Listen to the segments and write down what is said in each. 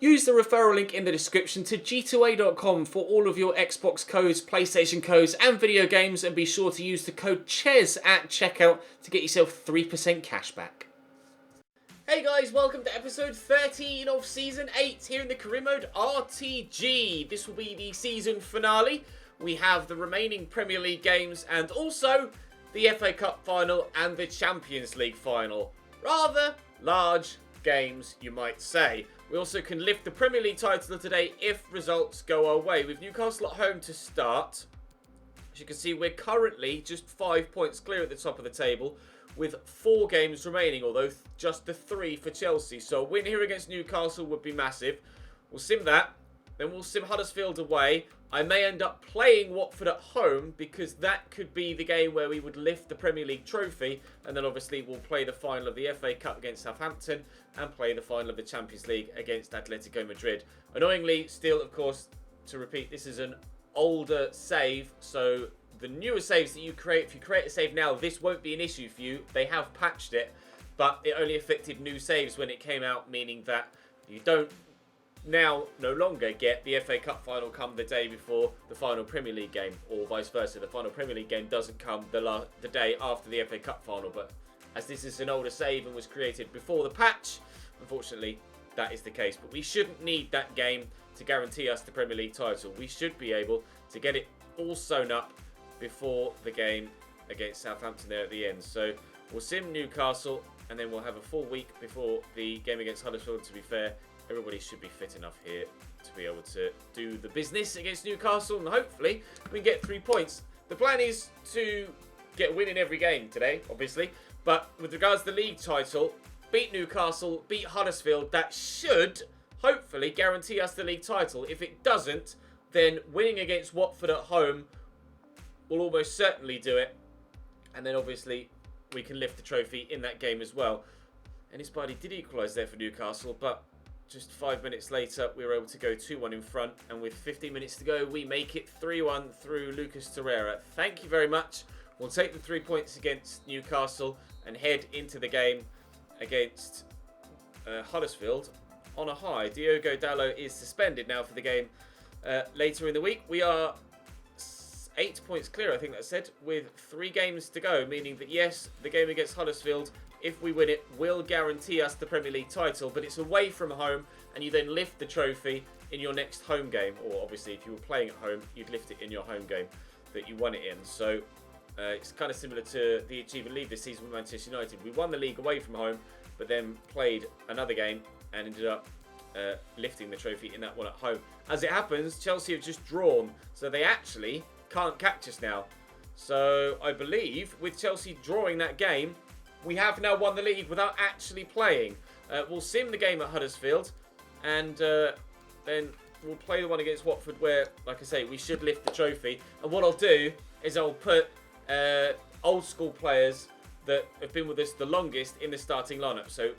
Use the referral link in the description to g2a.com for all of your Xbox codes, PlayStation codes and video games, and be sure to use the code CHES at checkout to get yourself 3% cash back. Hey guys, welcome to episode 13 of Season 8 here in the Career Mode RTG. This will be the season finale. We have the remaining Premier League games and also the FA Cup final and the Champions League final. Rather large games, you might say. We also can lift the Premier League title today if results go our way. With Newcastle at home to start, as you can see, we're currently just 5 points clear at the top of the table with 4 games remaining, although just the 3 for Chelsea. So a win here against Newcastle would be massive. We'll sim that. Then we'll sim Huddersfield away. I may end up playing Watford at home because that could be the game where we would lift the Premier League trophy. And then obviously we'll play the final of the FA Cup against Southampton and play the final of the Champions League against Atletico Madrid. Annoyingly, still, of course, to repeat, this is an older save. So the newer saves that you create, if you create a save now, this won't be an issue for you. They have patched it, but it only affected new saves when it came out, meaning that you don't now no longer get the FA Cup final come the day before the final Premier League game, or vice versa. The final Premier League game doesn't come the day after the FA Cup final, but as this is an older save and was created before the patch, unfortunately that is the case. But we shouldn't need that game to guarantee us the Premier League title. We should be able to get it all sewn up before the game against Southampton there at the end. So we'll sim Newcastle and then we'll have a full week before the game against Huddersfield. To be fair, everybody should be fit enough here to be able to do the business against Newcastle, and hopefully we can get 3 points. The plan is to get a win in every game today, obviously, but with regards to the league title, beat Newcastle, beat Huddersfield, that should hopefully guarantee us the league title. If it doesn't, then winning against Watford at home will almost certainly do it, and then obviously we can lift the trophy in that game as well. And his party did equalise there for Newcastle, but just 5 minutes later, we were able to go 2-1 in front. And with 15 minutes to go, we make it 3-1 through Lucas Torreira. Thank you very much. We'll take the 3 points against Newcastle and head into the game against Huddersfield on a high. Diogo Dalot is suspended now for the game later in the week. We are 8 points clear, I think that said, with 3 games to go, meaning that yes, the game against Huddersfield, if we win it, will guarantee us the Premier League title, but it's away from home, and you then lift the trophy in your next home game. Or obviously, if you were playing at home, you'd lift it in your home game that you won it in. So it's kind of similar to the achievement league this season with Manchester United. We won the league away from home, but then played another game and ended up lifting the trophy in that one at home. As it happens, Chelsea have just drawn, so they actually can't catch us now. So I believe with Chelsea drawing that game, we have now won the league without actually playing. We'll sim the game at Huddersfield, and then we'll play the one against Watford where, like I say, we should lift the trophy. And what I'll do is I'll put old school players that have been with us the longest in the starting lineup. So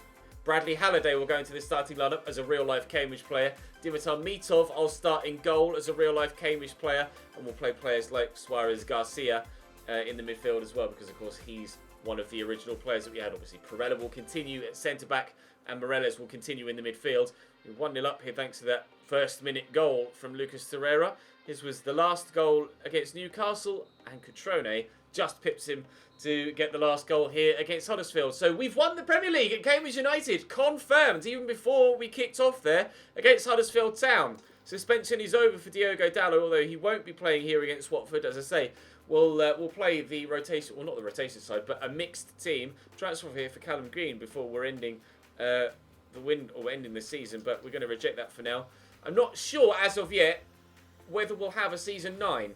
Bradley Halliday will go into the starting lineup as a real-life Cambridge player. Dimitar Mitov, I'll start in goal as a real-life Cambridge player. And we'll play players like Suarez Garcia in the midfield as well, because, of course, he's one of the original players that we had. Obviously, Perella will continue at centre-back and Morelos will continue in the midfield. We're 1-0 up here thanks to that first-minute goal from Lucas Torreira. His was the last goal against Newcastle, and Cutrone just pips him to get the last goal here against Huddersfield. So we've won the Premier League at Cambridge United, confirmed, even before we kicked off there against Huddersfield Town. Suspension is over for Diogo Dalot, although he won't be playing here against Watford, as I say. We'll play the rotation, well, not the rotation side, but a mixed team. Transfer here for Callum Green before we're ending ending the season, but we're going to reject that for now. I'm not sure as of yet whether we'll have a season 9.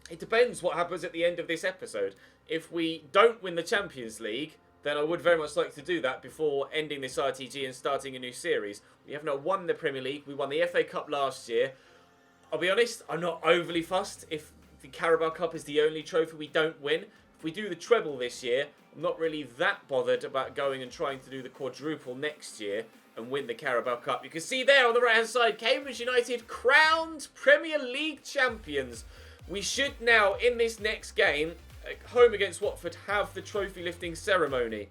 It depends what happens at the end of this episode. If we don't win the Champions League, then I would very much like to do that before ending this RTG and starting a new series. We have not won the Premier League. We won the FA Cup last year. I'll be honest, I'm not overly fussed if the Carabao Cup is the only trophy we don't win. If we do the treble this year, I'm not really that bothered about going and trying to do the quadruple next year and win the Carabao Cup. You can see there on the right hand side, Cambridge United crowned Premier League champions. We should now, in this next game, home against Watford, have the trophy lifting ceremony.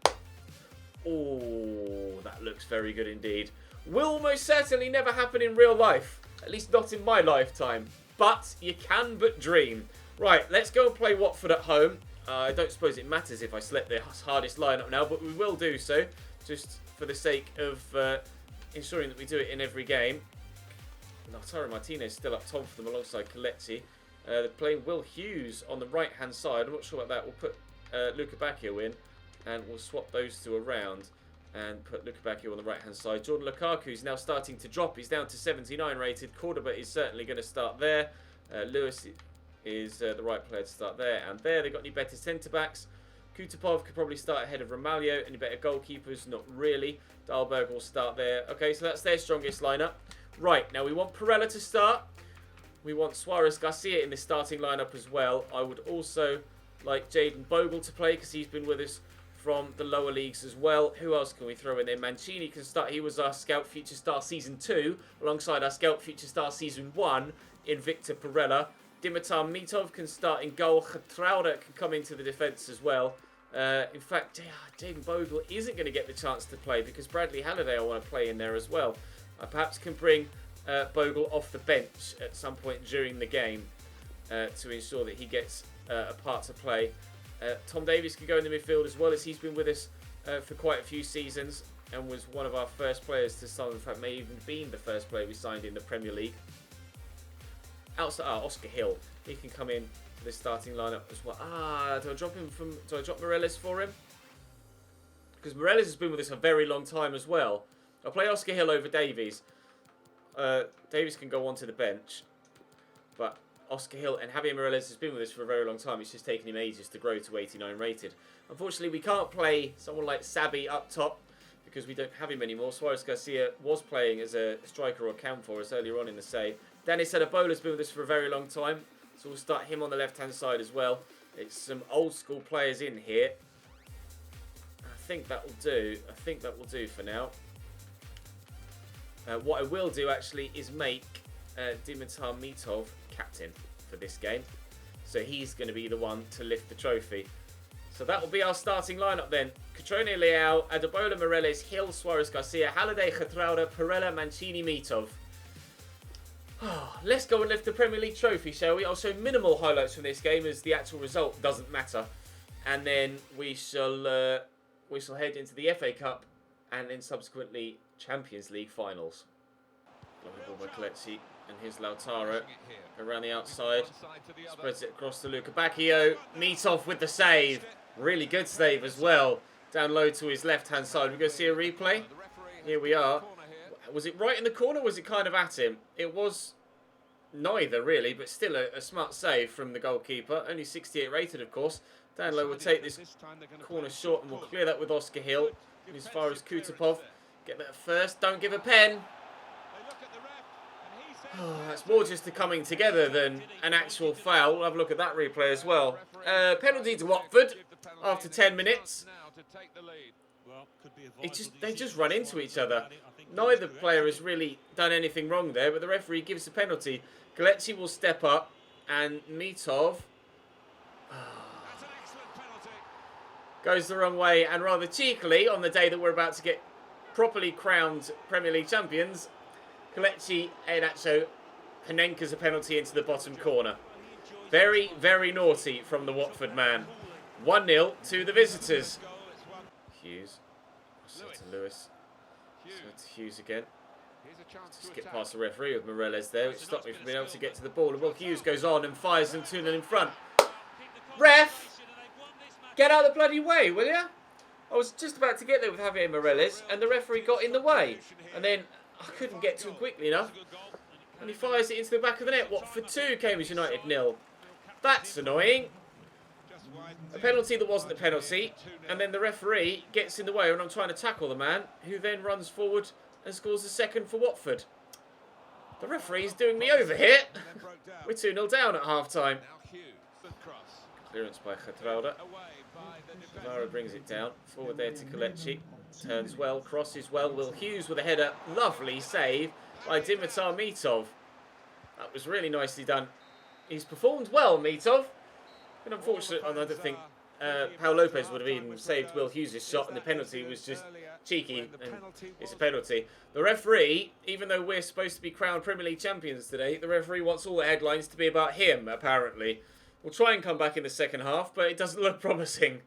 Oh, that looks very good indeed. will most certainly never happen in real life. At least not in my lifetime. But you can but dream. Right, let's go and play Watford at home. I don't suppose it matters if I select the hardest lineup now, but we will do so, just for the sake of ensuring that we do it in every game. Lautaro Martinez still up top for them alongside Coletti. They're playing Will Hughes on the right-hand side. I'm not sure about that. We'll put Luca Bacchio in, and we'll swap those two around and put Luca Bacchio on the right-hand side. Jordan Lukaku is now starting to drop. He's down to 79 rated. Cordoba is certainly going to start there. Lewis is the right player to start there and there. They've got any better centre-backs. Kutupov could probably start ahead of Ramalho. Any better goalkeepers? Not really. Dahlberg will start there. Okay, so that's their strongest lineup. Right, now we want Perella to start. We want Suarez Garcia in the starting lineup as well. I would also like Jayden Bogle to play because he's been with us from the lower leagues as well. Who else can we throw in there? Mancini can start. He was our Scout Future Star Season 2 alongside our Scout Future Star Season 1 in Victor Perella. Dimitar Mitov can start in goal. Getrauda can come into the defence as well. In fact, Jayden Bogle isn't going to get the chance to play because Bradley Halliday I want to play in there as well. I perhaps can bring Bogle off the bench at some point during the game to ensure that he gets a part to play. Tom Davies can go in the midfield as well, as he's been with us for quite a few seasons and was one of our first players to sign. In fact, may even been the first player we signed in the Premier League. Outside, Oscar Hill, he can come in to the starting lineup as well. Do I drop Morelos for him? Because Morelos has been with us a very long time as well. I'll play Oscar Hill over Davies. Davies can go onto the bench, but Oscar Hill and Javier Morelos has been with us for a very long time. It's just taken him ages to grow to 89 rated. Unfortunately, we can't play someone like Sabi up top because we don't have him anymore. Suarez Garcia was playing as a striker or cam for us earlier on in the save. Danny Sadabola has been with us for a very long time, so we'll start him on the left-hand side as well. It's some old school players in here. I think that will do. I think that will do for now. What I will do actually is make Dimitar Mitov captain for this game. So he's going to be the one to lift the trophy. So that will be our starting lineup then. Catrone Leao, Adebola Morelos, Hill, Suarez Garcia, Halliday, Getrauda, Perella, Mancini, Mitov. Let's go and lift the Premier League trophy, shall we? I'll show minimal highlights from this game as the actual result doesn't matter. And then we shall head into the FA Cup and then subsequently Champions League finals. Lovely ball by Coletti, and here's Lautaro around the outside. Spreads it across to Luca Bacchio. Mitov with the save. Really good save as well. Down low to his left-hand side. We're going to see a replay. Here we are. Was it right in the corner or was it kind of at him? It was neither, really, but still a smart save from the goalkeeper. Only 68 rated, of course. Down low will take this corner short and we'll clear that with Oscar Hill. And as far as Kutupov, get that first. Don't give a pen. That's more just the coming together than an actual foul. We'll have a look at that replay as well. Penalty to Watford after 10 minutes. They just run into each other. Neither player has really done anything wrong there, but the referee gives a penalty. Coletti will step up, and Mitov goes the wrong way, and rather cheekily, on the day that we're about to get properly crowned Premier League champions, Kelechi Iheanacho Panenka's a penalty into the bottom corner. Very, very naughty from the Watford man. 1-0 to the visitors. Hughes. So to Lewis. So to Hughes again. Just get past the referee with Morelos there, which stopped me from being able to get to the ball. And Will Hughes goes on and fires them 2-0 in front. Ref! Get out of the bloody way, will ya? I was just about to get there with Javier Morelos, and the referee got in the way. And then I couldn't get to him quickly enough. And he fires it into the back of the net. Watford 2, Cambridge United 0. That's annoying. A penalty that wasn't a penalty. And then the referee gets in the way when I'm trying to tackle the man, who then runs forward and scores the second for Watford. The referee's doing me over here. We're 2-0 down at half-time. Clearance by Getrauda. Navarro brings it down. Forward there to Coletti. Turns well, crosses well. Will Hughes with a header. Lovely save by Dimitar Mitov. That was really nicely done. He's performed well, Mitov. Been unfortunate, I don't think Paul Lopez would have even saved Will Hughes' shot, and the penalty was just cheeky, and it's a penalty. The referee, even though we're supposed to be crowned Premier League champions today, the referee wants all the headlines to be about him, apparently. We'll try and come back in the second half, but it doesn't look promising.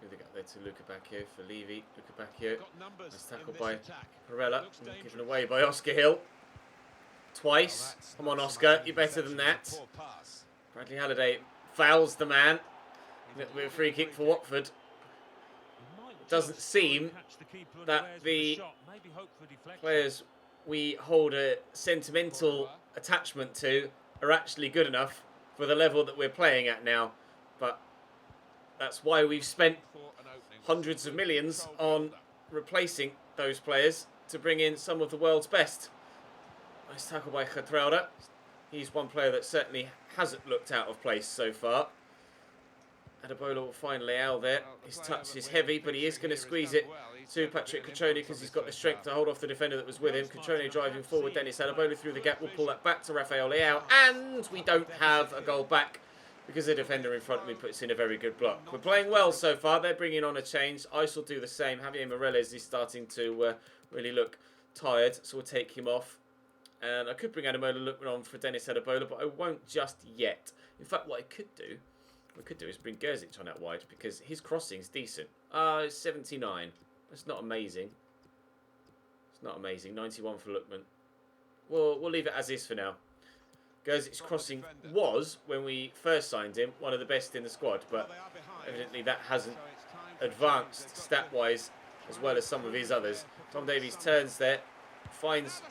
Here they go there to Luca Bacchio for Levy. Luca Bacchio. Nice tackle by Perella. Given away by Oscar Hill. Twice. Come on, Oscar. You're better than that. Bradley Halliday fouls the man. A little bit of free kick for Watford. It doesn't seem that the players we hold a sentimental attachment to are actually good enough for the level that we're playing at now. But that's why we've spent hundreds of millions on replacing those players to bring in some of the world's best. Nice tackle by Getrauda. He's one player that certainly hasn't looked out of place so far. Adebayo will find Leal there. His touch is heavy, but he is going to squeeze it to Patrick Cutrone because he's got the strength to hold off the defender that was with him. Cutrone driving forward. Dennis Adebayo through the gap. We'll pull that back to Rafael Leal. And we don't have a goal back because the defender in front of me puts in a very good block. We're playing well so far. They're bringing on a change. Ice will do the same. Javier Morales is starting to really look tired, so we'll take him off. And I could bring Ademola on for Dennis Adebayo, but I won't just yet. In fact, what I could do is bring Gerzic on out wide because his crossing's decent. It's 79. That's not amazing. It's not amazing. 91 for Lookman. We'll leave it as is for now. Gerzic's crossing was, when we first signed him, one of the best in the squad, but evidently that hasn't advanced stat-wise as well as some of his others. Tom Davies turns there, finds...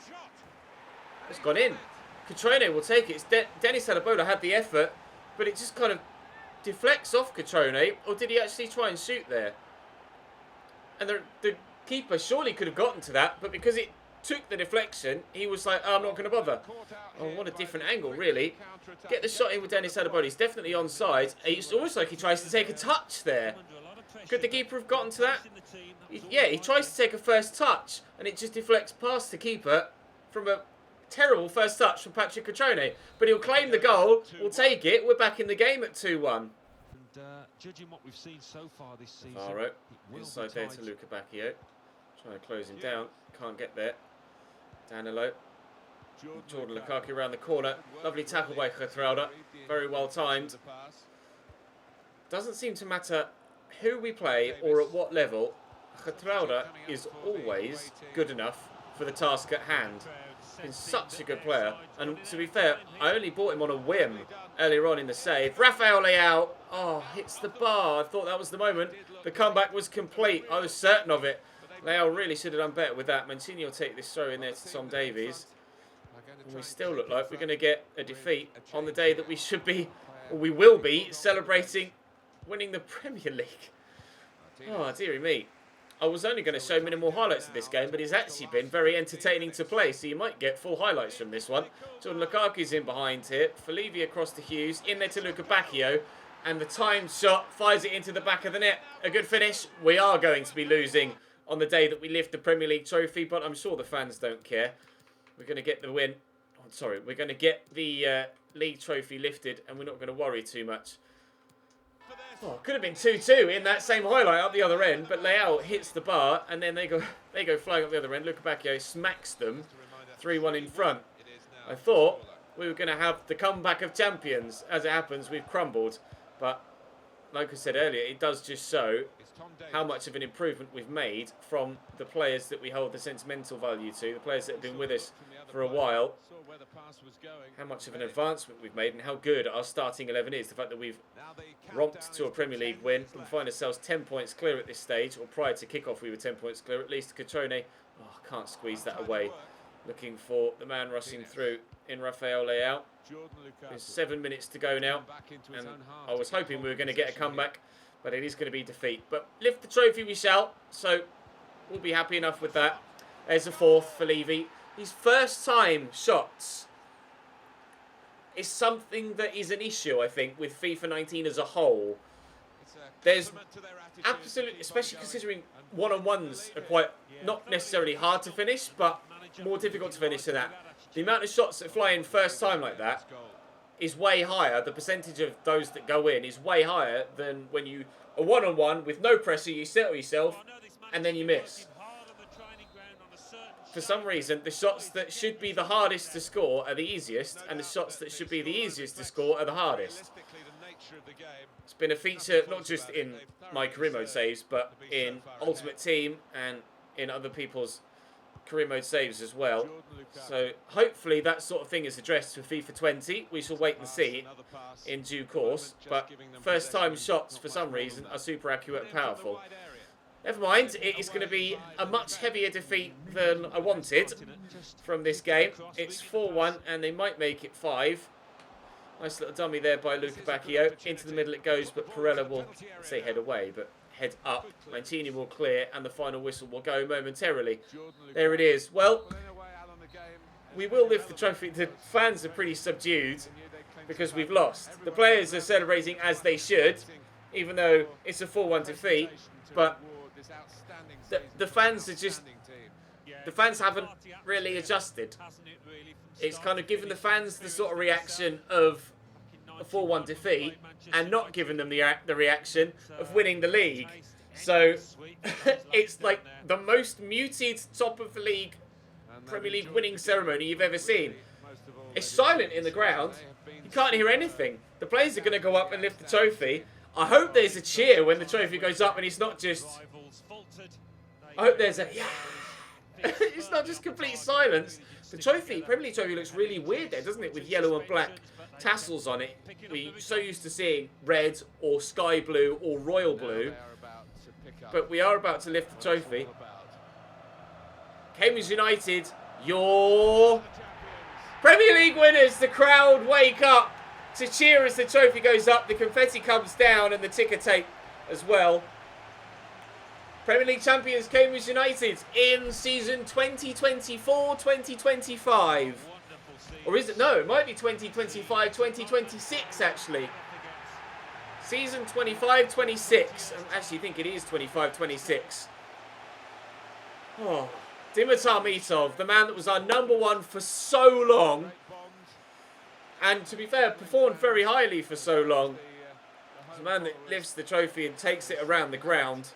It's gone in. Cutrone will take it. Dennis Adebayo had the effort, but it just kind of deflects off Cutrone. Or did he actually try and shoot there? And the keeper surely could have gotten to that, but because it took the deflection, he was like, oh, I'm not going to bother. Oh, what a different angle, really. Get the shot in with Dennis Adebayo. He's definitely onside. It's almost like he tries to take a touch there. Could the keeper have gotten to that? Yeah, he tries to take a first touch, and it just deflects past the keeper from a terrible first touch from Patrick Cutrone. But he'll claim the goal. We'll take it. We're back in the game at 2-1. Judging what we've seen so far this season, Alvaro, inside there to Luca Bacchio. Trying to close him down. Can't get there. Danilo. Jordan Lukaku around the corner. Lovely tackle by Getrauda. Very well timed. Doesn't seem to matter who we play or at what level. Getrauda is always good enough for the task at hand. He's such a good player. And to be fair, I only bought him on a whim earlier on in the save. Rafael Leao. Oh, hits the bar. I thought that was the moment. The comeback was complete. I was certain of it. Leao really should have done better with that. Mancini will take this throw in there to Tom Davies. And we still look like we're going to get a defeat on the day that we should be, or we will be, celebrating winning the Premier League. Oh, dearie me. I was only going to show minimal highlights of this game, but it's actually been very entertaining to play, so you might get full highlights from this one. Jordan Lukaku's in behind here. Falevi across to Hughes, in there to Luca Bacchio, and the timed shot fires it into the back of the net. A good finish. We are going to be losing on the day that we lift the Premier League trophy, but I'm sure the fans don't care. We're going to get the win. Oh, sorry, we're going to get the league trophy lifted, and we're not going to worry too much. Oh, could have been 2-2 in that same highlight up the other end, but Leao hits the bar, and then they go flying up the other end. Luca Bacchio smacks them 3-1 in front. I thought we were going to have the comeback of champions. As it happens, we've crumbled. But like I said earlier, it does just show how much of an improvement we've made from the players that we hold the sentimental value to, the players that have been with us for a while. How much of an advancement we've made and how good our starting 11 is. The fact that we've romped to a Premier League win and find ourselves 10 points clear at this stage, or prior to kick-off we were 10 points clear, at least. Cutrone, oh, can't squeeze that away. Looking for the man rushing through in Rafael Leao. There's 7 minutes to go now, and I was hoping we were going to get a comeback, but it is going to be defeat. But lift the trophy we shall, so we'll be happy enough with that. There's a fourth for Levy. His first time shots is something that is an issue, I think, with FIFA 19 as a whole. There's absolutely, especially considering one-on-ones are quite, not necessarily hard to finish, but more difficult to finish than that. The amount of shots that fly in first time like that is way higher. The percentage of those that go in is way higher than when you are one-on-one with no pressure, you settle yourself, and then you miss. For some reason, the shots that should be the hardest to score are the easiest, and the shots that should be the easiest to score are the hardest. It's been a feature not just in my career mode saves, but in Ultimate Team and in other people's career mode saves as well. So hopefully that sort of thing is addressed for FIFA 20. We shall wait and see in due course. But first time shots, for some reason, are super accurate and powerful. Never mind, it is going to be a much heavier defeat than I wanted from this game. It's 4-1 and they might make it 5. Nice little dummy there by Luca Bacchio. Into the middle it goes, but Perella will, say head away, but head up. Mancini will clear and the final whistle will go momentarily. There it is. Well, we will lift the trophy. The fans are pretty subdued because we've lost. The players are celebrating as they should, even though it's a 4-1 defeat, but the fans are just... The fans haven't really adjusted. It's kind of given the fans the sort of reaction of a 4-1 defeat and not giving them the reaction of winning the league. So it's like the most muted top of the league Premier League winning ceremony you've ever seen. It's silent in the ground. You can't hear anything. The players are going to go up and lift the trophy. I hope there's a cheer when the trophy goes up and it's not just... I hope there's a... Yeah. It's not just complete silence. The trophy, Premier League trophy, looks really weird there, doesn't it? With yellow and black tassels on it. We're so used to seeing red or sky blue or royal blue. But we are about to lift the trophy. Cambridge United, your Premier League winners. The crowd wake up to cheer as the trophy goes up. The confetti comes down and the ticker tape as well. Premier League champions Cambridge United in season 2024-2025. Or is it? No, it might be 2025-2026 actually. Season 25-26. I actually think it is 25-26. Oh, Dimitar Mitov, the man that was our #1 for so long. And to be fair, performed very highly for so long. The man that lifts the trophy and takes it around the ground.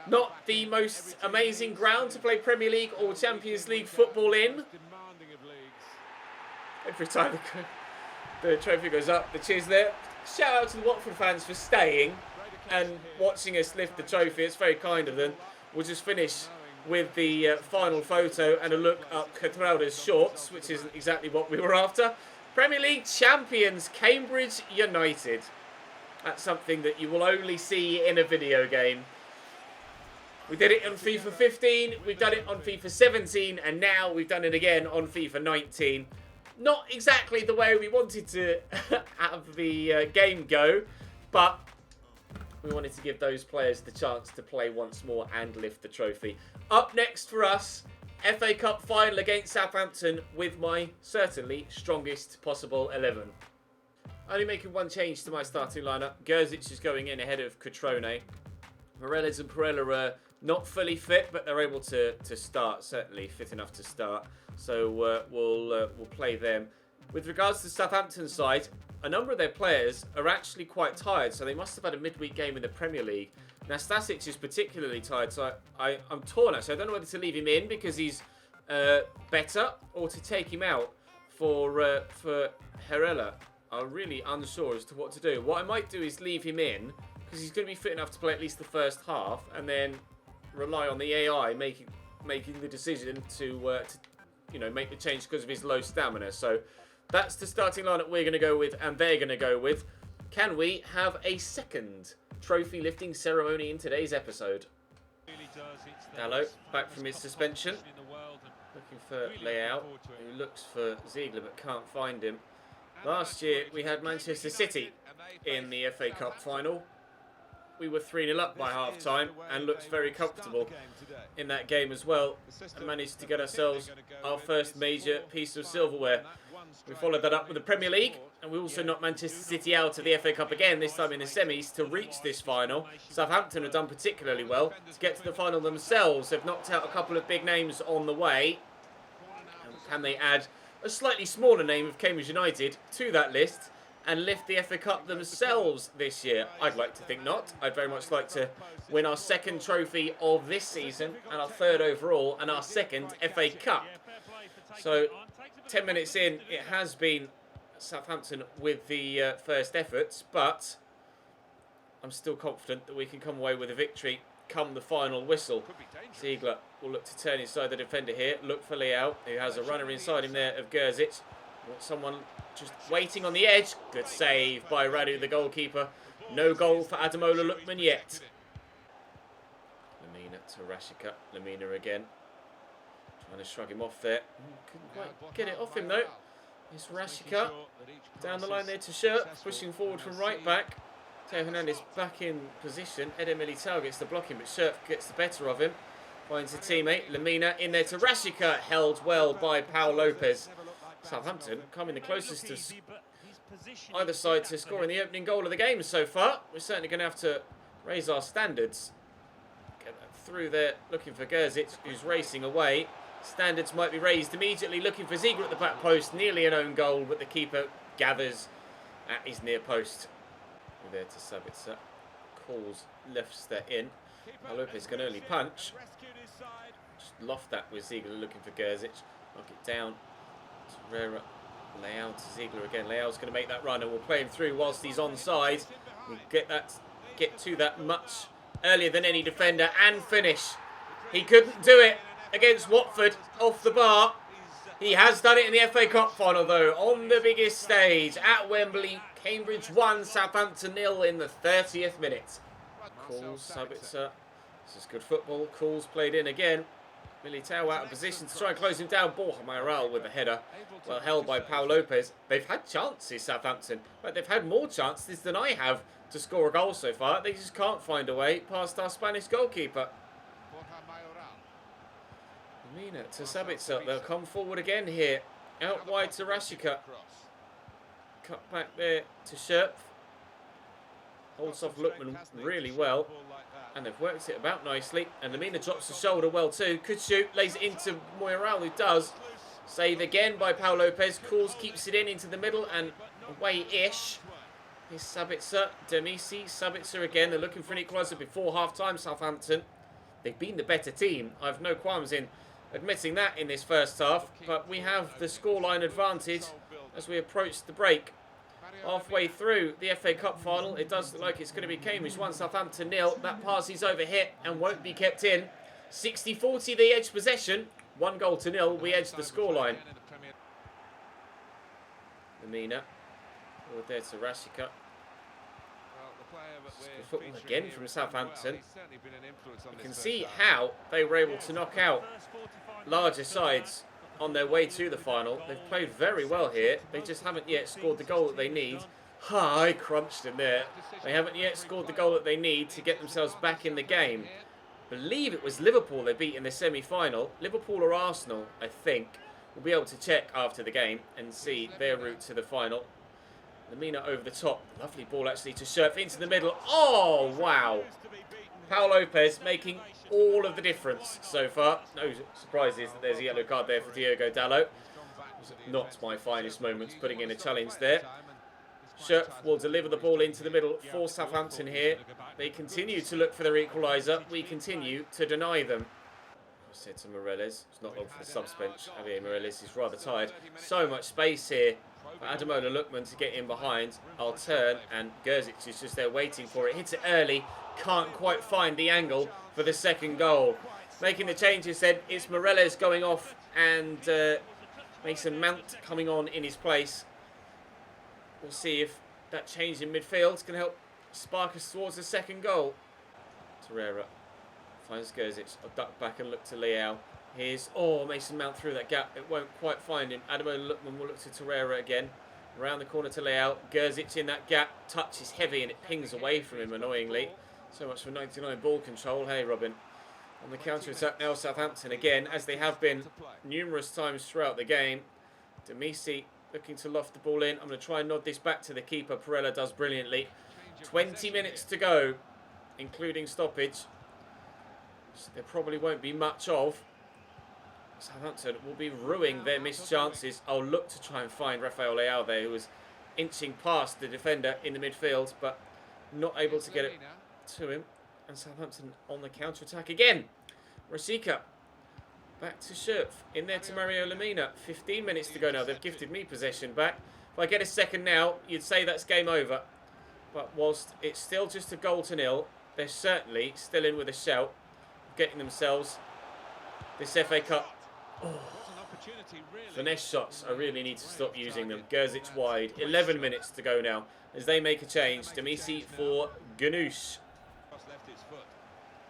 Not the most amazing ground to play Premier League or Champions League football in. Every time the trophy goes up, the cheers there. Shout out to the Watford fans for staying and watching us lift the trophy. It's very kind of them. We'll just finish with the final photo and a look up Catralda's shorts, which isn't exactly what we were after. Premier League champions Cambridge United. That's something that you will only see in a video game. We did it on FIFA 15, we've done it on FIFA 17, and now we've done it again on FIFA 19. Not exactly the way we wanted to have the game go, but we wanted to give those players the chance to play once more and lift the trophy. Up next for us, FA Cup final against Southampton with my certainly strongest possible 11. Only making one change to my starting lineup. Gerzic is going in ahead of Cutrone. Morelos and Perella are not fully fit, but they're able to start, certainly fit enough to start. So we'll play them. With regards to the Southampton side, a number of their players are actually quite tired, so they must have had a midweek game in the Premier League. Nastasic is particularly tired, so I'm torn actually. I don't know whether to leave him in because he's better or to take him out for Herrera. I'm really unsure as to what to do. What I might do is leave him in because he's going to be fit enough to play at least the first half, and then rely on the AI making the decision to make the change because of his low stamina. So that's the starting lineup we're going to go with, and they're going to go with. Can we have a second trophy lifting ceremony in today's episode? Hello, back from his suspension. Looking for Leao, who looks for Ziegler but can't find him. Last year we had Manchester City in the FA Cup final. We were 3-0 up by half-time and looked very comfortable in that game as well, and managed to get ourselves our first major piece of silverware. We followed that up with the Premier League, and we also knocked Manchester City out of the FA Cup again, this time in the semis, to reach this final. Southampton have done particularly well to get to the final themselves. They've knocked out a couple of big names on the way. And can they add a slightly smaller name of Cambridge United to that list and lift the FA Cup themselves this year? I'd like to think not. I'd very much like to win our second trophy of this season and our third overall and our second FA Cup. So 10 minutes in, it has been Southampton with the first efforts, but I'm still confident that we can come away with a victory come the final whistle. Ziegler will look to turn inside the defender here. Look for Leao, who has a runner inside him there of Gerzic. Someone just waiting on the edge. Good save by Radu, the goalkeeper. No goal for Ademola Lookman yet. Lemina to Rashica. Lemina again. Trying to shrug him off there. Couldn't quite get it off him though. It's Rashica. Down the line there to Shirt. Pushing forward from right back. Teo Hernandez back in position. Eder Militao gets the blocking, but Shirt gets the better of him. Finds a teammate. Lemina in there to Rashica. Held well by Pau Lopez. Southampton coming the closest to either side to scoring the opening goal of the game so far. We're certainly going to have to raise our standards. Get that through there, looking for Gerzic, who's racing away. Standards might be raised immediately, looking for Ziegler at the back post. Nearly an own goal, but the keeper gathers at his near post. We're there to Sabitzer. Calls, lifts that in. Lopez can only punch. Just loft that with Ziegler looking for Gerzic. Knock it down. Torreira, Leao to Ziegler again. Leao's going to make that run and we'll play him through whilst he's onside. We'll get to that much earlier than any defender and finish. He couldn't do it against Watford off the bar. He has done it in the FA Cup final though, on the biggest stage at Wembley. Cambridge 1, Southampton 0 in the 30th minute. Calls, Sabitzer. This is good football. Calls played in again. Militao out of position to try and close him down. Borja Mayoral with a header. Well held by Pau Lopez. They've had chances, Southampton, but they've had more chances than I have to score a goal so far. They just can't find a way past our Spanish goalkeeper. Mina to Sabitzer. They'll come forward again here. Out wide to Rashica. Cut back there to Scherp. Holds off Lookman really well. And they've worked it about nicely. And Lemina drops the shoulder well too. Could shoot. Lays it into Moiral, who does. Save again by Pau Lopez. Calls, keeps it into the middle and away-ish. Here's Sabitzer. Demisi. Sabitzer again. They're looking for an equaliser before half-time, Southampton. They've been the better team. I have no qualms in admitting that in this first half. But we have the scoreline advantage as we approach the break. Halfway through the FA Cup final, it does look like it's going to be Cambridge 1, Southampton 0. That pass is over hit and won't be kept in. 60-40 they edge possession. 1 goal to 0, we edge the scoreline. Lemina. Forward there to Rashica. Good football again from Southampton. You can see how they were able to knock out larger sides on their way to the final. They've played very well here. They just haven't yet scored the goal that they need. I crunched him there. They haven't yet scored the goal that they need to get themselves back in the game. I believe it was Liverpool they beat in the semi-final. Liverpool or Arsenal, I think. We'll be able to check after the game and see their route to the final. Lemina over the top. Lovely ball actually to Scherp into the middle. Oh, wow. Pau Lopez making all of the difference so far. No surprises that there's a yellow card there for Diogo Dalot. Not my finest moments putting in a challenge there. Scherp will deliver the ball into the middle for Southampton here. They continue to look for their equaliser. We continue to deny them. I said to Moreles, it's not long for the subs bench. Javier Moreles is rather tired. So much space here for Ademola Lookman to get in behind. I'll turn and Gerzic is just there waiting for it. Hits it early. Can't quite find the angle for the second goal. Making the changes then, it's Moreles going off and Mason Mount coming on in his place. We'll see if that change in midfield is going to help spark us towards the second goal. Torreira finds Gerzic. I'll duck back and look to Leao. Here's, Mason Mount through that gap. It won't quite find him. Ademola Lookman will look to Torreira again. Around the corner to Leao. Gerzic in that gap. Touch is heavy and it pings away from him annoyingly. So much for 99 ball control. Hey, Robin. On the counter-attack now, Southampton again, as they have been numerous times throughout the game. Demisi looking to loft the ball in. I'm going to try and nod this back to the keeper. Perella does brilliantly. 20 minutes to go, including stoppage. There probably won't be much of. Southampton will be ruining their missed chances. I'll look to try and find Rafael Leao there, who was inching past the defender in the midfield, but not able to get it to him. And Southampton on the counter-attack again. Rasika back to Shurf. In there to Mario Lemina. 15 minutes to go now. They've gifted me possession back. If I get a second now, you'd say that's game over. But whilst it's still just a 0-0, they're certainly still in with a shout, getting themselves this FA Cup. Oh. Finesse shots, I really need to stop using them. Gerzic wide. 11 minutes to go now as they make a change. Demisi for Ganoush.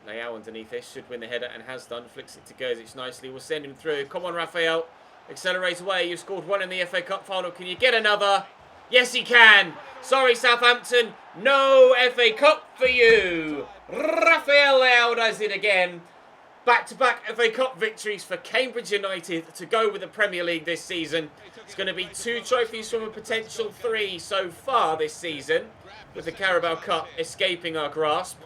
Leao underneath this, should win the header and has done. Flicks it to Gerzic nicely. We'll send him through. Come on, Rafael. Accelerate away. You've scored one in the FA Cup final. Can you get another? Yes, he can. Sorry, Southampton. No FA Cup for you. Rafael Leao does it again. Back-to-back FA Cup victories for Cambridge United to go with the Premier League this season. It's going to be 2 trophies from a potential 3 so far this season, with the Carabao Cup escaping our grasp.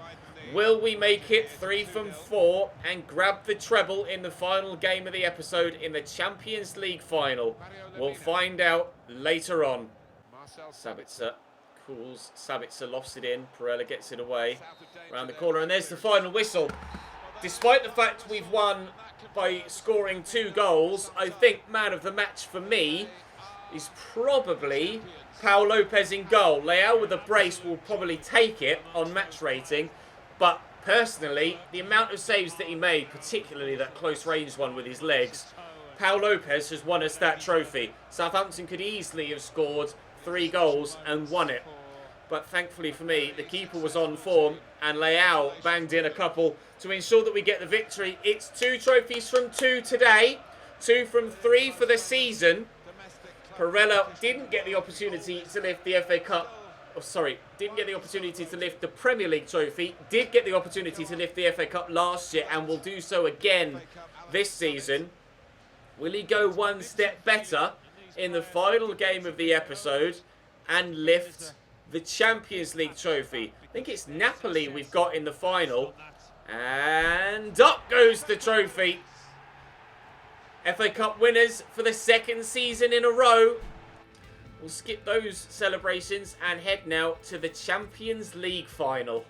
Will we make it 3 from 4 and grab the treble in the final game of the episode in the Champions League final? We'll find out later on. Sabitzer cools. Sabitzer lofts it in. Perella gets it away around the corner, and there's the final whistle. Despite the fact we've won by scoring 2 goals, I think man of the match for me is probably Pau Lopez in goal. Leao with a brace will probably take it on match rating, but personally, the amount of saves that he made, particularly that close range one with his legs, Pau Lopez has won us that trophy. Southampton could easily have scored 3 goals and won it. But thankfully for me, the keeper was on form and Leao banged in a couple to ensure that we get the victory. It's 2 trophies from 2 today, 2 from 3 for the season. Perella didn't get the opportunity to lift the FA Cup. Oh, sorry, didn't get the opportunity to lift the Premier League trophy. Did get the opportunity to lift the FA Cup last year and will do so again this season. Will he go one step better in the final game of the episode and lift the Champions League trophy? I think it's Napoli we've got in the final. And up goes the trophy. FA Cup winners for the 2nd season in a row. We'll skip those celebrations and head now to the Champions League final.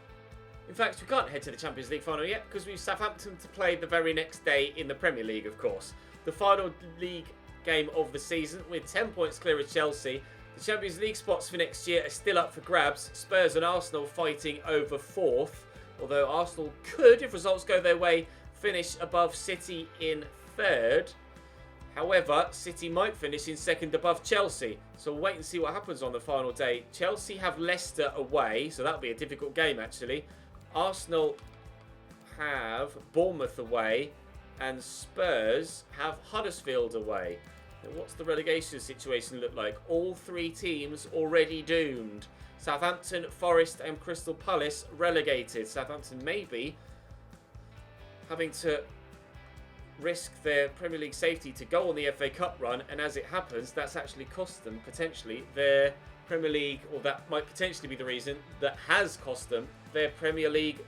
In fact, we can't head to the Champions League final yet because we've Southampton to play the very next day in the Premier League, of course. The final league game of the season with 10 points clear of Chelsea. The Champions League spots for next year are still up for grabs. Spurs and Arsenal fighting over 4th. Although Arsenal could, if results go their way, finish above City in 3rd. However, City might finish in 2nd above Chelsea. So we'll wait and see what happens on the final day. Chelsea have Leicester away, so that'll be a difficult game actually. Arsenal have Bournemouth away, and Spurs have Huddersfield away. Now, what's the relegation situation look like? All 3 teams already doomed. Southampton, Forest and Crystal Palace relegated. Southampton maybe having to risk their Premier League safety to go on the FA Cup run, and as it happens, that's actually cost them potentially their Premier League, or that might potentially be the reason that has cost them their Premier League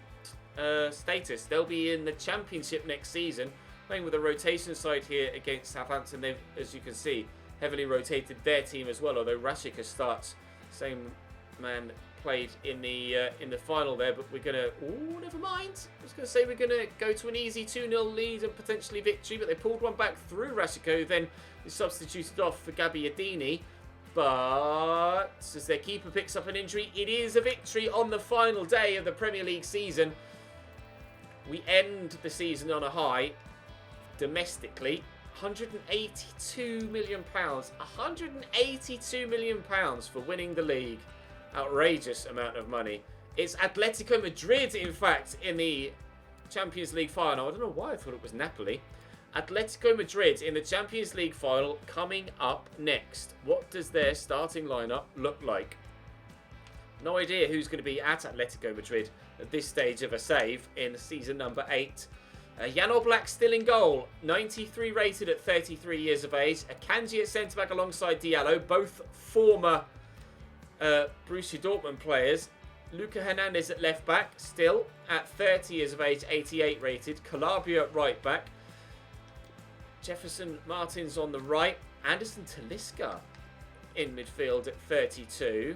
status. They'll be in the Championship next season, playing with a rotation side here against Southampton. They've, as you can see, heavily rotated their team as well, although Rashica starts. Same man played in the final there, but we're gonna never mind. I was gonna say we're gonna go to an easy 2-0 lead and potentially victory, but they pulled one back through Rashica, who then is substituted off for Gabbiadini. But as their keeper picks up an injury, it is a victory on the final day of the Premier League season. We end the season on a high domestically. £182 million. £182 million for winning the league. Outrageous amount of money. It's Atletico Madrid, in fact, in the Champions League final. I don't know why I thought it was Napoli. Atletico Madrid in the Champions League final coming up next. What does their starting lineup look like? No idea who's going to be at Atletico Madrid at this stage of a save in season number 8. Jan Oblak still in goal, 93 rated at 33 years of age. Akanji at centre-back alongside Diallo, both former Borussia Dortmund players. Luca Hernandez at left-back, still at 30 years of age, 88 rated. Calabria at right-back. Jefferson Martins on the right. Anderson Talisca in midfield at 32.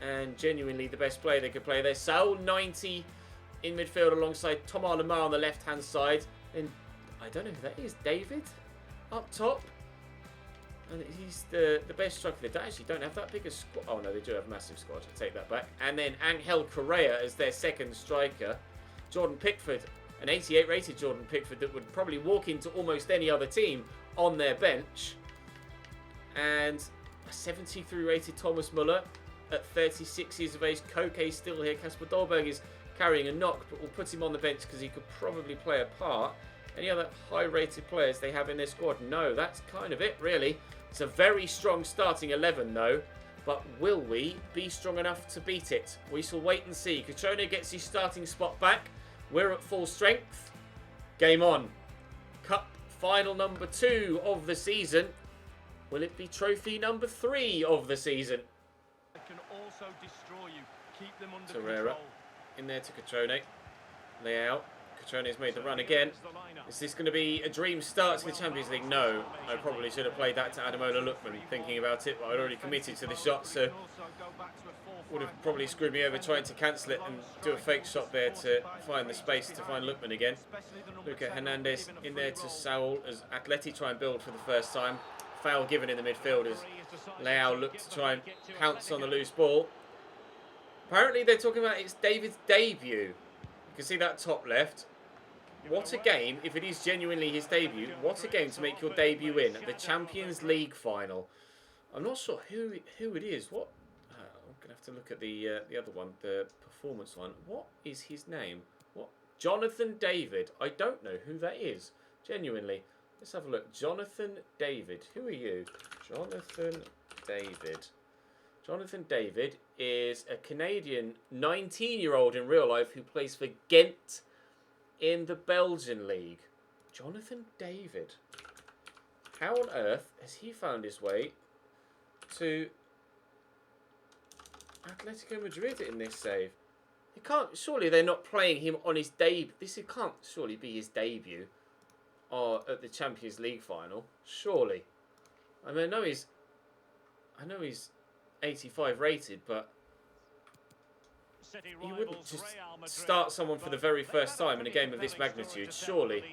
And genuinely the best player they could play there. Saul, 90 in midfield alongside Thomas Lemar on the left-hand side. And I don't know who that is. David up top. And he's the best striker. They actually don't have that big a squad. Oh, no, they do have a massive squad. I take that back. And then Angel Correa as their second striker. Jordan Pickford, an 88 rated Jordan Pickford that would probably walk into almost any other team on their bench. And a 73 rated Thomas Muller at 36 years of age. Koke still here. Kasper Dolberg is carrying a knock, but we'll put him on the bench because he could probably play a part. Any other high-rated players they have in their squad? No, that's kind of it, really. It's a very strong starting 11, though. But will we be strong enough to beat it? We shall wait and see. Cutrone gets his starting spot back. We're at full strength. Game on. Cup final number 2 of the season. Will it be trophy number 3 of the season? Can also destroy you. Keep them under Torreira control. in there to Cutrone. Layout. Cutrone's made the run again. Is this going to be a dream start to the Champions League? No. I probably should have played that to Ademola Lookman thinking about it, but I'd already committed to the shot, so would have probably screwed me over trying to cancel it and do a fake shot there to find the space to find Lookman again. Luca Hernandez in there to Saul as Atleti try and build for the first time. Foul given in the midfield as Leao looked to try and pounce on the loose ball. Apparently they're talking about it's David's debut. You can see that top left. What a game, if it is genuinely his debut, what a game to make your debut in the Champions League final. I'm not sure who it is. What? I'm going to have to look at the other one, the performance one. What is his name? What? Jonathan David. I don't know who that is, genuinely. Let's have a look. Jonathan David. Who are you? Jonathan David. Jonathan David is a Canadian 19-year-old in real life who plays for Ghent in the Belgian League. Jonathan David. How on earth has he found his way to Atletico Madrid in this save? It can't. Surely they're not playing him on his debut. This can't surely be his debut at the Champions League final. Surely. I mean, I know he's 85 rated, but you wouldn't just start someone for the very first time in a game of this magnitude, surely.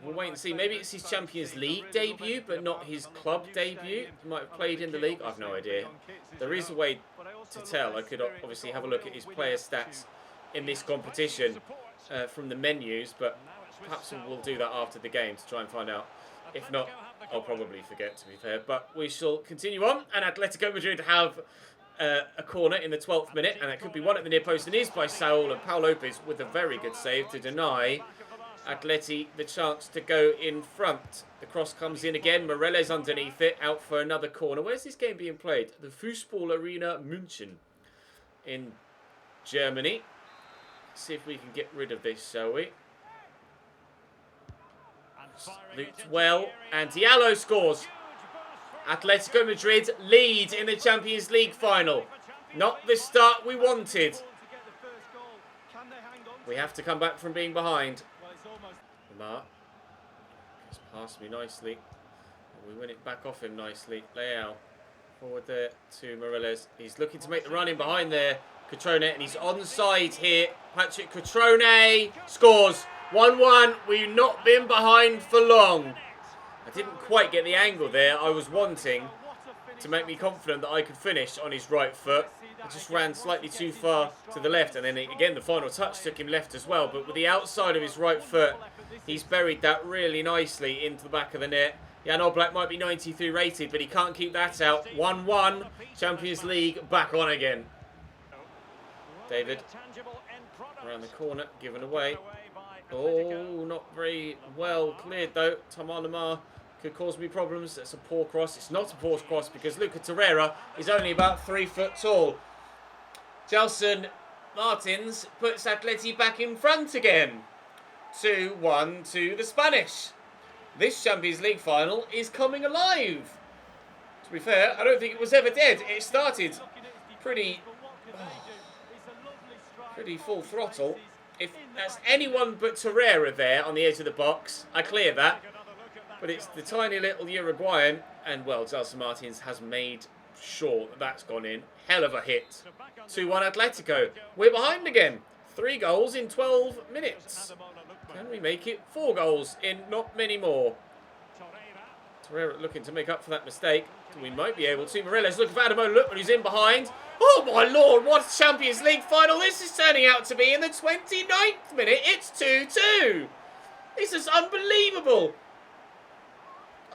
We'll wait and see. Maybe it's his Champions League debut, but not his club debut. He might have played in the league. I've no idea. There is a way to tell. I could obviously have a look at his player stats in this competition from the menus, but perhaps we'll do that after the game to try and find out. If not, I'll probably forget, to be fair. But we shall continue on. And Atletico Madrid have a corner in the 12th minute. And it could be one at the near post. And is by Saul and Paul Lopez with a very good save to deny Atleti the chance to go in front. The cross comes in again. Moreles underneath it. Out for another corner. Where's this game being played? The Fußball Arena München in Germany. Let's see if we can get rid of this, shall we? Looped well, and Diallo scores. Atletico Madrid lead in the Champions League final. Not the start we wanted. We have to come back from being behind. Lamar has passed me nicely. We win it back off him nicely. Leao forward there to Moreles. He's looking to make the run in behind there. Cutrone, and he's onside here. Patrick Cutrone scores. 1-1, we've not been behind for long. I didn't quite get the angle there. I was wanting to make me confident that I could finish on his right foot. I just ran slightly too far to the left, and then again the final touch took him left as well. But with the outside of his right foot, he's buried that really nicely into the back of the net. Jan Oblak might be 93 rated, but he can't keep that out. 1-1, Champions League back on again. David around the corner, given away. Oh, not very well cleared though. Thomas Lemar could cause me problems. That's a poor cross. It's not a poor cross because Luca Torreira is only about 3 foot tall. Gelson Martins puts Atleti back in front again. 2-1 to the Spanish. This Champions League final is coming alive. To be fair, I don't think it was ever dead. It started pretty full throttle. If that's anyone but Torreira there on the edge of the box, I clear that. But it's the tiny little Uruguayan. And, well, Gelson Martins has made sure that that's gone in. Hell of a hit. 2-1 Atletico. We're behind again. 3 goals in 12 minutes. Can we make it 4 goals in not many more? Torreira looking to make up for that mistake. We might be able to. Morelos looking for Adamo Lukman, who's in behind. Oh my lord, what a Champions League final this is turning out to be in the 29th minute. It's 2-2. This is unbelievable.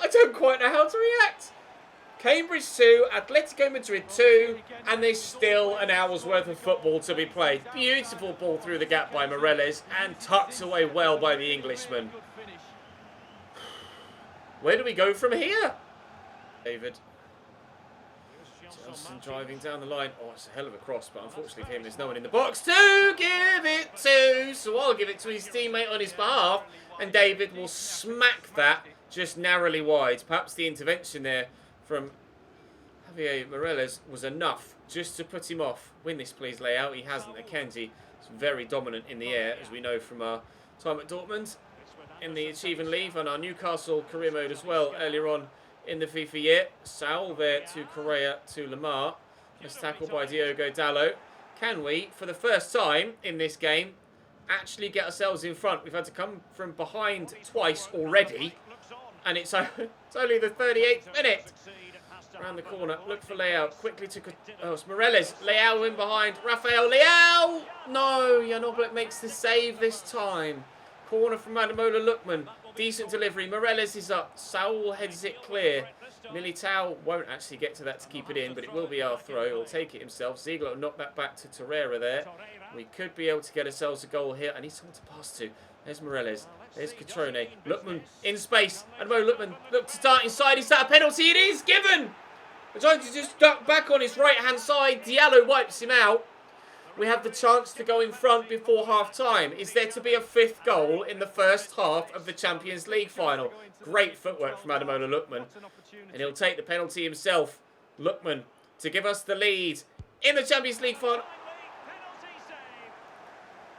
I don't quite know how to react. Cambridge 2, Atletico Madrid 2, and there's still an hour's worth of football to be played. Beautiful ball through the gap by Morelos and tucked away well by the Englishman. Where do we go from here? David. Johnson driving down the line. Oh, it's a hell of a cross, but unfortunately for him, there's no one in the box to give it to. So I'll give it to his teammate on his behalf, and David will smack that just narrowly wide. Perhaps the intervention there from Javier Morelos was enough just to put him off. Win this, please, layout. He hasn't. Akenji is very dominant in the air, as we know from our time at Dortmund in the Achieve and Leave and our Newcastle career mode as well earlier on in the FIFA year. Saul there to Correa to Lamar. Nice tackle by Diogo Dalot. Can we, for the first time in this game, actually get ourselves in front? We've had to come from behind twice already. And it's only the 38th minute. Around the corner, look for Leao. Quickly to... Oh, it's Morelos. Leao in behind. Rafael Leao! No, Jan Oblak makes the save this time. Corner from Adamola Lukman. Decent delivery. Morelos is up. Saul heads it clear. Militao won't actually get to that to keep it in, but it will be our throw. He'll take it himself. Ziegler will knock that back to Torreira there. We could be able to get ourselves a goal here. I need someone to pass to. There's Morelos. There's Catrone. Lukman in space. And Mo Lukman look to start inside. Is that a penalty? It is given! We're trying to just duck back on his right-hand side. Diallo wipes him out. We have the chance to go in front before half-time. Is there to be a 5th goal in the first half of the Champions League final? Great footwork from Adamola Lukman. And he'll take the penalty himself. Lukman to give us the lead in the Champions League final.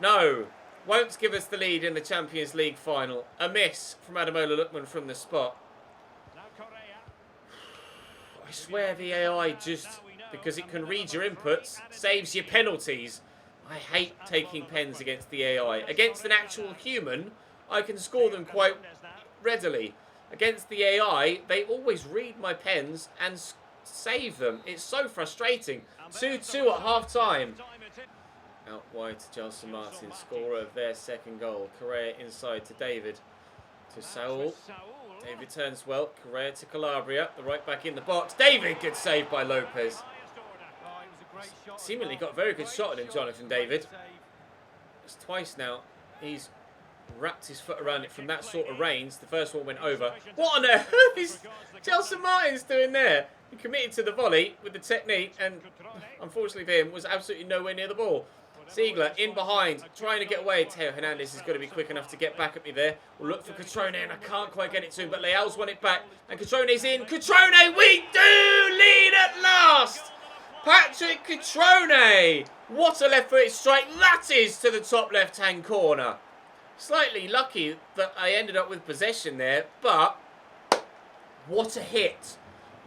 No. Won't give us the lead in the Champions League final. A miss from Adamola Lukman from the spot. I swear the AI just, because it can read your inputs, saves your penalties. I hate taking pens against the AI. Against an actual human, I can score them quite readily. Against the AI, they always read my pens and save them. It's so frustrating. 2-2 at half-time. Out wide to Gelson Martin, scorer of their 2nd goal. Correa inside to David. To Saul. David turns well. Correa to Calabria. The right back in the box. David, good save by Lopez. Seemingly got a very good shot at him, Jonathan David. It's twice now. He's wrapped his foot around it from that sort of range. The first one went over. What on earth is Gelson Martin's doing there? He committed to the volley with the technique and unfortunately for him was absolutely nowhere near the ball. Ziegler in behind, trying to get away. Teo Hernandez is going to be quick enough to get back at me there. We'll look for Catrone, and I can't quite get it to him, but Leal's won it back, and Catrone's in. Catrone, we do lead at last! Patrick Catrone! What a left-footed strike that is to the top left-hand corner. Slightly lucky that I ended up with possession there, but what a hit.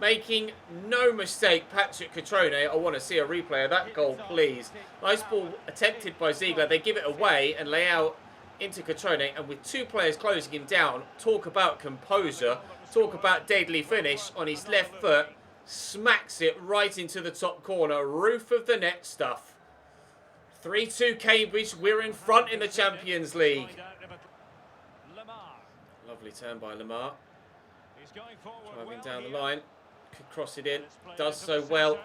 Making no mistake, Patrick Catrone. I want to see a replay of that goal, please. Nice ball attempted by Ziegler. They give it away and lay out into Catrone. And with 2 players closing him down, talk about composure. Talk about deadly finish on his left foot. Smacks it right into the top corner. Roof of the net stuff. 3-2 Cambridge. We're in front in the Champions League. Lovely turn by Lamar. Driving down the line. Could cross it in. Does so well.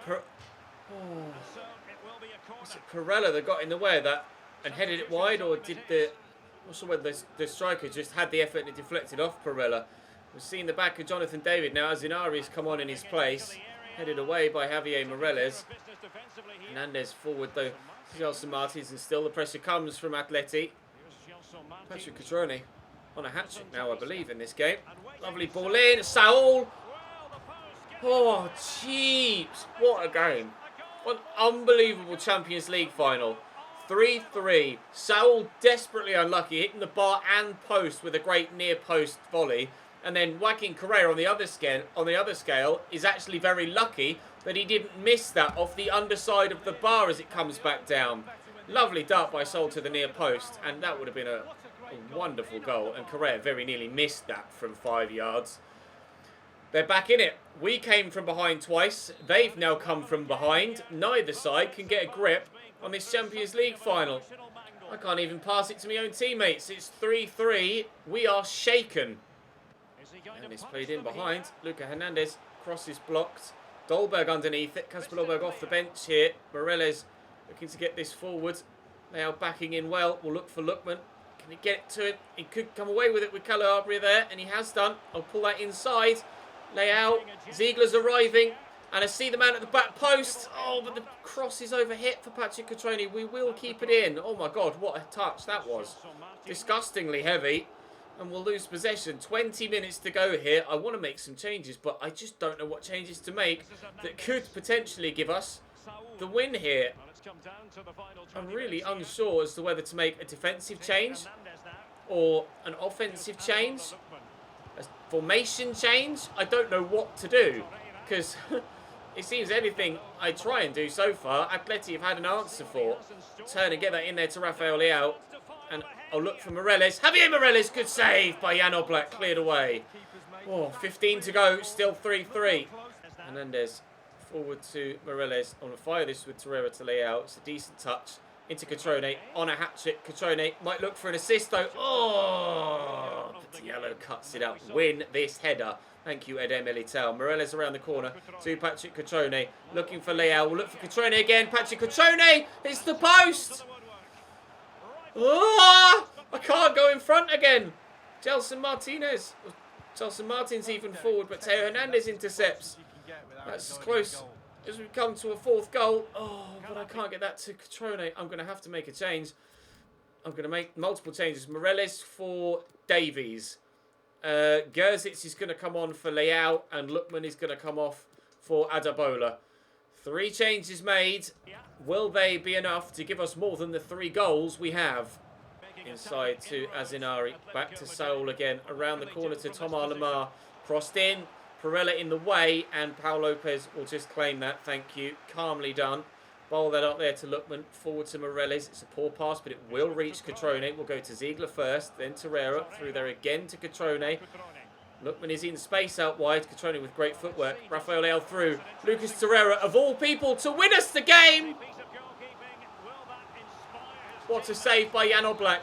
Was it Perella that got in the way of that and headed it wide, or did the... I'm not sure whether the striker just had the effort and it deflected off Perella. We've seen the back of Jonathan David now as Zinari's come on in his place. Headed away by Javier Morelos. Hernandez forward though. Gelson Martins, and still the pressure comes from Atleti. Patrick Catrone on a hat-trick now, I believe, in this game. Lovely ball in. Saul. Oh, jeez. What a game. What an unbelievable Champions League final. 3-3. Saul desperately unlucky, hitting the bar and post with a great near post volley. And then Joaquin Correa on the other scale is actually very lucky that he didn't miss that off the underside of the bar as it comes back down. Lovely dart by Saul to the near post, and that would have been a wonderful goal. And Correa very nearly missed that from 5 yards. They're back in it. We came from behind twice. They've now come from behind. Neither side can get a grip on this Champions League final. I can't even pass it to my own teammates. It's 3-3. We are shaken. And it's played in behind. Luca Hernandez. Cross is blocked. Dolberg underneath it. Kasper Dolberg off the bench here. Morales looking to get this forward. They are backing in well. We'll look for Lookman. Can he get to it? He could come away with it with Calabria there, and he has done. I'll pull that inside. Lay out. Ziegler's arriving. And I see the man at the back post. Oh, but the cross is overhit for Patrick Cutrone. We will keep it in. Oh my God, what a touch that was. Disgustingly heavy. And we'll lose possession. 20 minutes to go here. I want to make some changes, but I just don't know what changes to make that could potentially give us the win here. I'm really unsure as to whether to make a defensive change or an offensive change. A formation change. I don't know what to do because it seems anything I try and do so far, Atleti have had an answer for. Turn and get that in there to Rafael Leao. And I'll look for Morales. Javier Morales, good save by Jan Oblak, cleared away. Oh, 15 to go, still 3-3. Hernandez forward to Morales. I'm going to fire this with Torreira to Leao. It's a decent touch. Into Cutrone on a hat-trick. Cutrone might look for an assist though. Oh, Yellow cuts it out. Win this header. Thank you, Eder Militao. Morales around the corner to Patrick Cutrone. Looking for Leao. We'll look for Cutrone again. Patrick Cutrone! It's the post! Oh, I can't go in front again. Gelson Martinez. Gelson Martin's even forward, but Teo Hernandez intercepts. That's as close as we come to a fourth goal. Oh, but I can't get that to Cutrone. I'm going to have to make a change. I'm going to make multiple changes. Morales for Davies. Gerzic is going to come on for Leao, and Lookman is going to come off for Adabola. 3 changes made. Will they be enough to give us more than the 3 goals we have? Inside to Azinari. Back to Saul again. Around the corner to Thomas Lemar. Crossed in. Perella in the way. And Paul Lopez will just claim that. Thank you. Calmly done. Bowl that up there to Lookman. Forward to Morales. It's a poor pass, but it will reach Cutrone. We'll go to Ziegler first. Then Torreira. Through there again to Cutrone. Lookman is in space out wide. Cutrone with great footwork. Rafael Leao through. Lucas Torreira, of all people, to win us the game. What a save by Jan Oblak.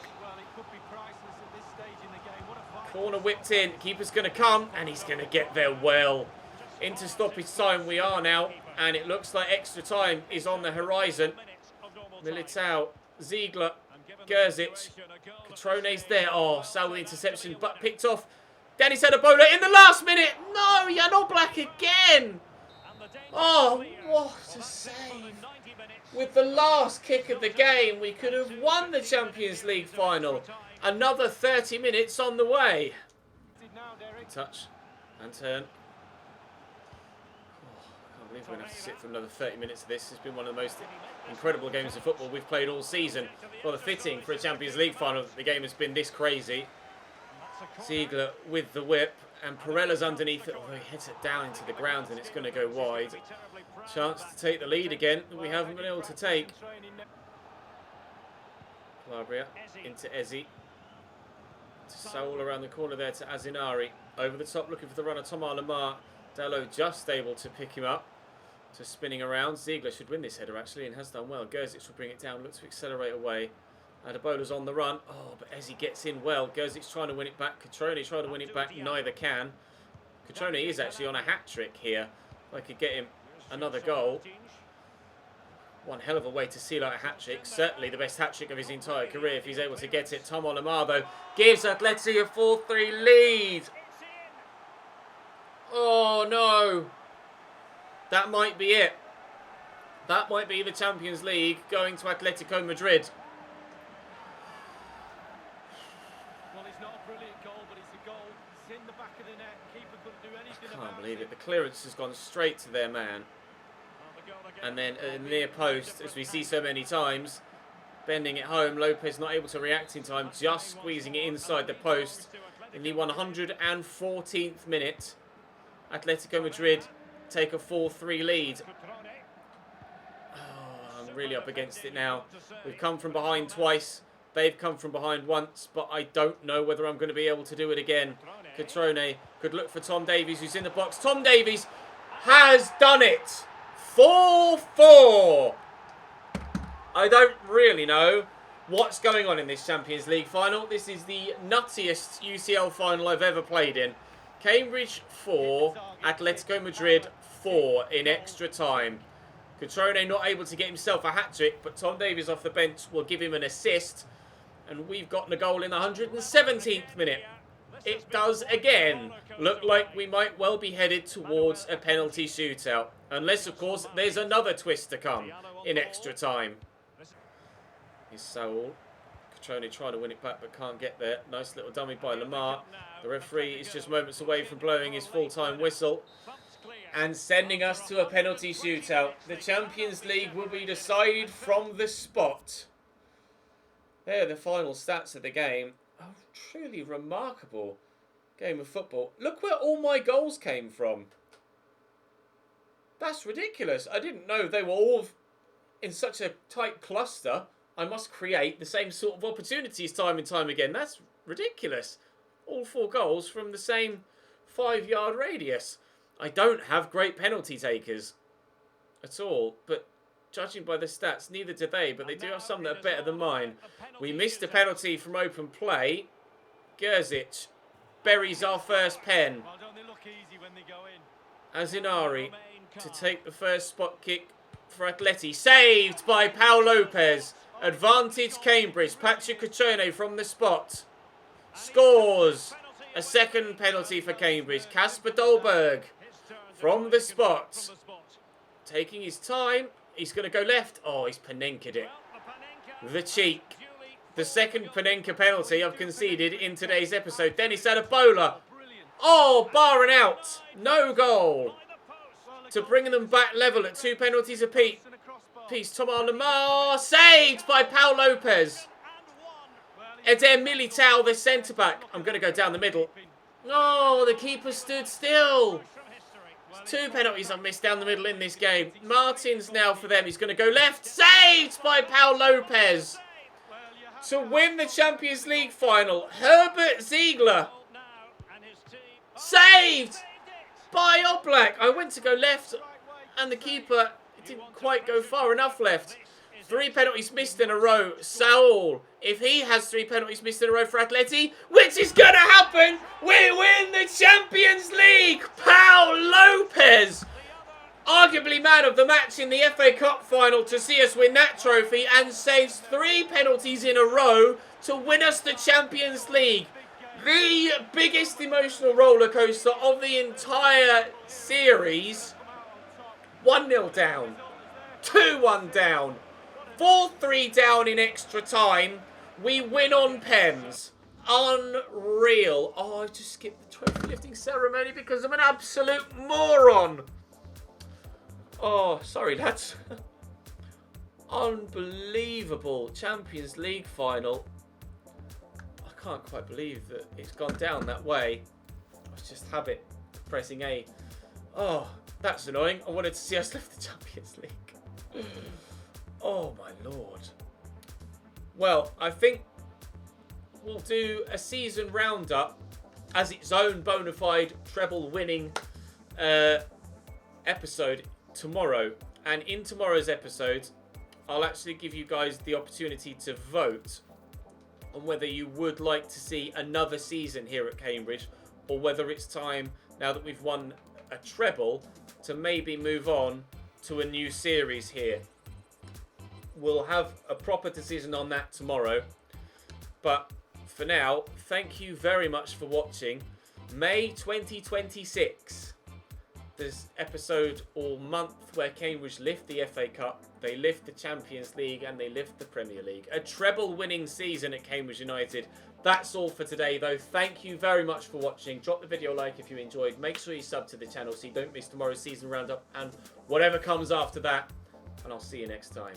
Corner whipped in. Keeper's going to come, and he's going to get there well. Into stoppage time we are now, and it looks like extra time is on the horizon. Militao, Ziegler, Gerzic. Cutrone's there. Oh, Saul interception, but picked off. Dennis Adabola in the last minute. No, Jan Oblak again. Oh, what a save. With the last kick of the game, we could have won the Champions League final. Another 30 minutes on the way. Touch and turn. Oh, I can't believe we're going to have to sit for another 30 minutes of this. It's been one of the most incredible games of football we've played all season. Rather fitting for a Champions League final that the game has been this crazy. Ziegler with the whip, and Perella's underneath it, although he hits it down into the ground and it's going to go wide. Chance to take the lead again that we haven't been able to take. Calabria into Ezi. To Saul around the corner there to Azinari. Over the top looking for the runner, Thomas Lemar. Dallo just able to pick him up. To spinning around. Ziegler should win this header actually and has done well. Gerzic will bring it down, looks to accelerate away. Adebola's on the run. Oh, but Ezi gets in well. Gerzic's trying to win it back. Cutrone trying to win it back. Neither can. Cutrone is actually on a hat-trick here. If I could get him another goal. One hell of a way to seal out a hat-trick. Certainly the best hat-trick of his entire career if he's able to get it. Tom Lemar, though, gives Atleti a 4-3 lead. Oh, no. That might be it. That might be the Champions League going to Atletico Madrid. I can't believe it. The clearance has gone straight to their man. And then a near post, as we see so many times, Bending it home. Lopez not able to react in time. Just squeezing it inside the post. In the 114th minute, Atletico Madrid take a 4-3 lead. Oh, I'm really up against it now. We've come from behind twice. They've come from behind once, but I don't know whether I'm going to be able to do it again. Cutrone could look for Tom Davies, who's in the box. Tom Davies has done it. 4-4. I don't really know what's going on in this Champions League final. This is the nuttiest UCL final I've ever played in. Cambridge 4, Atletico Madrid 4 in extra time. Cutrone not able to get himself a hat-trick, but Tom Davies off the bench will give him an assist. And we've gotten a goal in the 117th minute. It does again look like we might well be headed towards a penalty shootout. Unless, of course, there's another twist to come in extra time. Here's Saul. Cutrone trying to win it back but can't get there. Nice little dummy by Lamar. The referee is just moments away from blowing his full-time whistle and sending us to a penalty shootout. The Champions League will be decided from the spot. There are the final stats of the game. Oh, truly remarkable game of football. Look where all my goals came from. That's ridiculous. I didn't know they were all in such a tight cluster. I must create the same sort of opportunities time and time again. That's ridiculous. All 4 goals from the same 5-yard radius. I don't have great penalty takers at all, but judging by the stats, neither do they, but they do have some that are better than mine. We missed a penalty from open play. Gerzic buries our first pen. Azinari to take the first spot kick for Atleti. Saved by Pau Lopez. Advantage Cambridge. Patrick Cutrone from the spot. Scores. A second penalty for Cambridge. Kasper Dolberg from the spot. Taking his time. He's going to go left. Oh, he's Panenka'd it. The cheek. The second Panenka penalty I've conceded in today's episode. Dennis Adebola. Oh, bar and out. No goal. To bring them back level at 2 penalties apiece. Thomas Lamar. Saved by Pau Lopez. Eder Militao, the centre-back. I'm going to go down the middle. Oh, the keeper stood still. 2 penalties I've missed down the middle in this game. Martin's now for them. He's going to go left. Saved by Pau Lopez. To win the Champions League final, Herbert Ziegler. Saved by Oblak. I went to go left and the keeper didn't quite go far enough left. 3 penalties missed in a row. Saul, if he has 3 penalties missed in a row for Atleti, which is going to happen, we win the Champions League. Pau Lopez, arguably man of the match in the FA Cup final to see us win that trophy, and saves 3 penalties in a row to win us the Champions League. The biggest emotional rollercoaster of the entire series. 1-0 down, 2-1 down, 4-3 down in extra time. We win on pens. Unreal. Oh, I just skipped the trophy lifting ceremony because I'm an absolute moron. Oh, sorry, lads. Unbelievable Champions League final. I can't quite believe that it's gone down that way. It's just habit pressing A. Oh, that's annoying. I wanted to see us lift the Champions League. Oh my lord. Well, I think we'll do a season roundup as its own bona fide treble winning episode tomorrow. And in tomorrow's episode, I'll actually give you guys the opportunity to vote on whether you would like to see another season here at Cambridge, or whether it's time, now that we've won a treble, to maybe move on to a new series here. We'll have a proper decision on that tomorrow. But for now, thank you very much for watching. May 2026. This episode or month where Cambridge lift the FA Cup, they lift the Champions League, and they lift the Premier League. A treble winning season at Cambridge United. That's all for today though. Thank you very much for watching. Drop the video a like if you enjoyed. Make sure you sub to the channel so you don't miss tomorrow's season roundup and whatever comes after that. And I'll see you next time.